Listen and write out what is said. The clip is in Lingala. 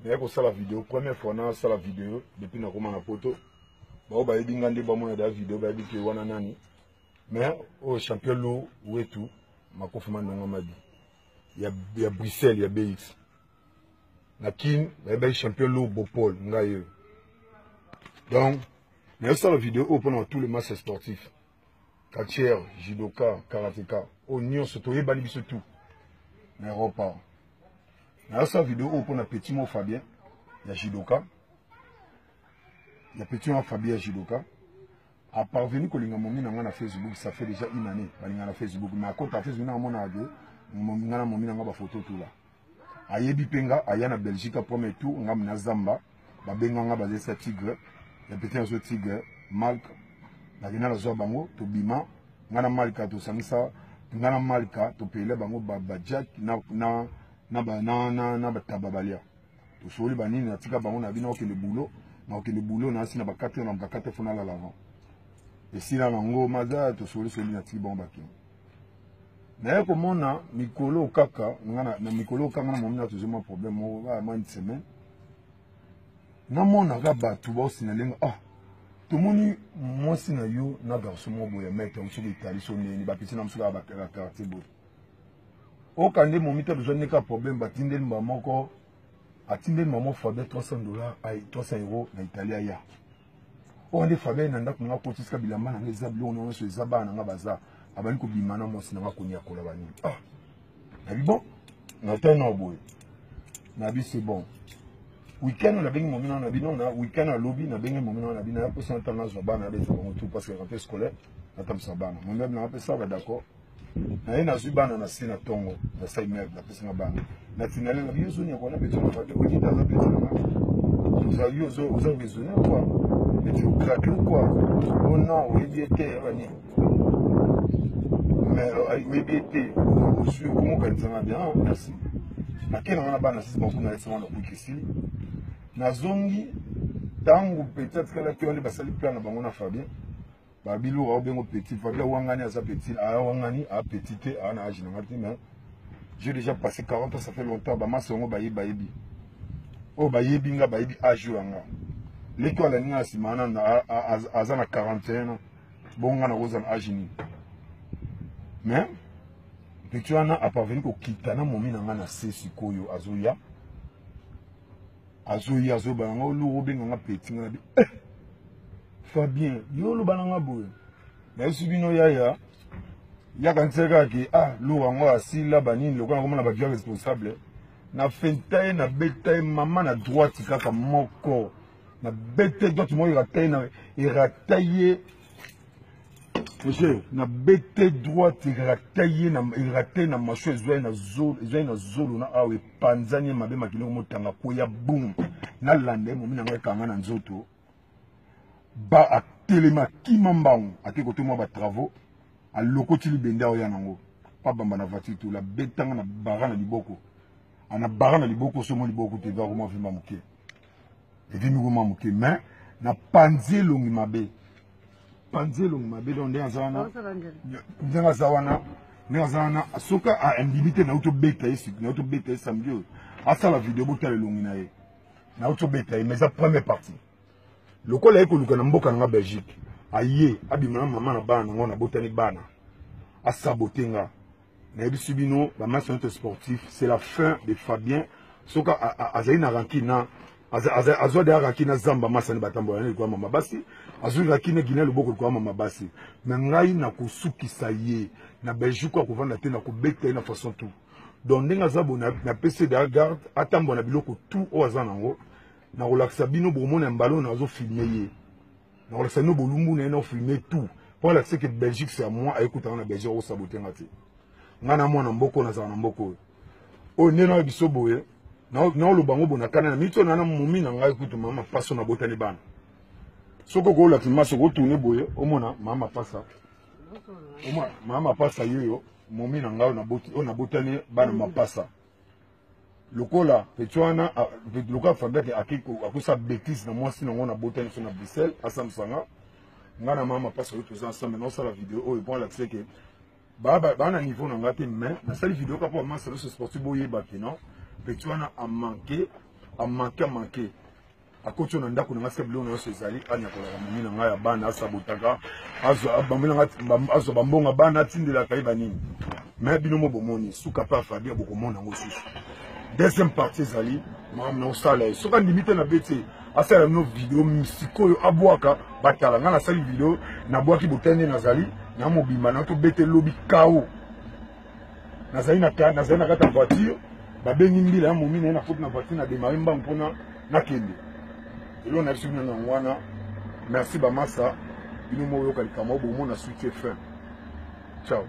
Mais pour ça la vidéo, première fois on a ça la vidéo depuis na koma na poto. Ba ba yebinga ndi ba mona da vidéo ba yebi ke wana nani. Mais au champion lo wetu makofuma ndonga mabi. Il y a Bruxelles, il y a BX. Nakin, il y a champion lo Bopol ngaye. Donc, mais ça la vidéo pendant tous les matchs sportifs. Catcher, judoka, karatéka, oignon sotoye bali biso tout. Mais repas. Dans cette vidéo, on a petit mot Fabien, il y a judoka. Il y a petit mot Fabien judoka. À parvenir que les momi na Facebook, ça fait déjà une année. Na Facebook, mais à côté Facebook na mon ade, momi na ba photo tout là. Ayebi penga, ayana Belgique premier tour, ngam na Zamba, ba benga nga ba zesa tigre, il y a petit un tigre, Malk, na gina la zo bango, to bima, ngana Malka to samisa, ngana Malka to pele bango ba Jack na batababalia to soli banini na tika bango na bino ke le boulot na sina ba 4 na ba 4 fona la l'avant et si na ngo maza to soli na tika bango baki na ko mona mikolo kaka ngana na mikolo kaka na momina to zema problème mo ba man semaine na mona ga batu ba sina lenga to moni mo sina yo na garçon mo boya meta on subi tali so ni ba petit na msuka ba quartier bo au Kandé, mon mito besoin de problème, batindel mamoko, atindel maman Fabien $300, 300 € en Italie. On est Fabien, nanda kuna potis kabilamba na les ablo, on est sur les abats, na baza, abali ko bimana mo sinama konya kola bani. Nabi bon, na tena boy. Nabi c'est bon. Week-end on a bien mon mina nabi non, na week-end à lobby na bien mon mina nabi na pour ça temps na zoba na des tout parce que rentrée scolaire, na tam sabana. Mon même na ça va d'accord. Na na zubana na sina tongo na sai mer na pesa na bana na tinale na biso nya kwa na beto na bato ko kita na beto na za yo zo besoin quoi mais tu craques quoi oh non oui était rani mais oui était sur comment quand ça va bien merci na kena na bana sisi bon na sema na kukisi na zongi tangu peut-être que la kione basali plan na bango na Fabien Babilo a bien petit, Fabien Wangani a sa petite, a Wangani a petite, a na âge mais j'ai déjà passé 40 ans, ça fait longtemps, bah ma songo bayebi. Oh bayebi nga bayebi âge wanga. L'école a n'a simana na azana 41 ans, bon nga na rozan âge ni. Mais petit wana a parvenu ko kitana momi na nga na sesi koyo azoya. Azoya azoba nga lu robenga nga petit nga bi. Fabien, yo lo bananga boye. Na subino yaya. Ya kanseka ki lo wango asila banini lokana koma na ba responsable. Na fentaye na betaye mama na droite kaka moko. Na bete droite mo irataye. Monsieur, na bete droite irataye na macho ezwa na zolo na awe panzanye mabe makilo motanga ko ya boom. Na lande mo mina ngaka na nzoto. Ba a telema kimambango ate kote mo ba travaux a lokoti libenda o yanango pa bamba na voiture tout la betanga na bara na liboko ana bara na liboko so mo liboko te va vraiment vima muke et vimi vraiment muke mais na panzelongi mabe don ndenga zawana soka a indibité na auto beta ici na auto beta samedi a ça la vidéo botale longi na ye na auto beta mais ça première partie le col est que nous avons en Belgique. Aïe, abimana maman na bana, on a botani bana. A sabotenga. Na ebisubino, la match sportif, c'est la fin de Fabien. Soka azaina rankina, azwa de rankina zamba masani batambo ne kwa mama basi. Azwa rankina Guinée le boko kwa mama basi. Mais ngai na kusuki saye, na Belgique ko vanda te na ko beta na façon tout. Donc ndenga zabo na PC de garde, atambo na biloko tout o azanango. Na relaxa bino bomona mbalo na zo filmer ye na relaxa no bolumbu na no filmer tout pour la que Belgique c'est à moi à écouter na Belgique au saboter ngati ngana mwana mboko na za na mboko o nena biso boye na lo bango bona kana na mito na mumi na ngai kutu mama paso na botani bana soko ko la timaso ko tourner boye o mona mama pasa o mama pasa yoyo mumi na ngai na botani bana mapasa Lokola, Petuana, Loka Fabien a sa bêtise dans moi si on a botté sur la Bruxelles, à Samsanga. Ngana mama passe tous ensemble, maintenant ça la vidéo, oh, et bon, là, tu sais que, bah, on a niveau, on a gâté, mais, la seule vidéo, quand on a ce sportif, boye, bah, non, Petuana a manqué, manqué akoti na ndako na ngase biloko nyonso ezali anyakolaka mami na ngai ya bana asabotaka azwa bambonga bana atindelaka ye banini me bino mo bomoni suka mpe afabia bokomona yango susu deuxième partie ezali makambo na osala ye soki andimi te na be te asala bino video sikoyo abwaka batala ngai nasali video nabwaki botani nde nazali na mobimba na tobete lobi kao nazali na kati ya voiture babengi mbila ya momi na ye na koti na voiture na démarre mbangu mpona nakende elo na biso bino na wana merci bamasa bino mo oyoka likambo bomona suite fin ciao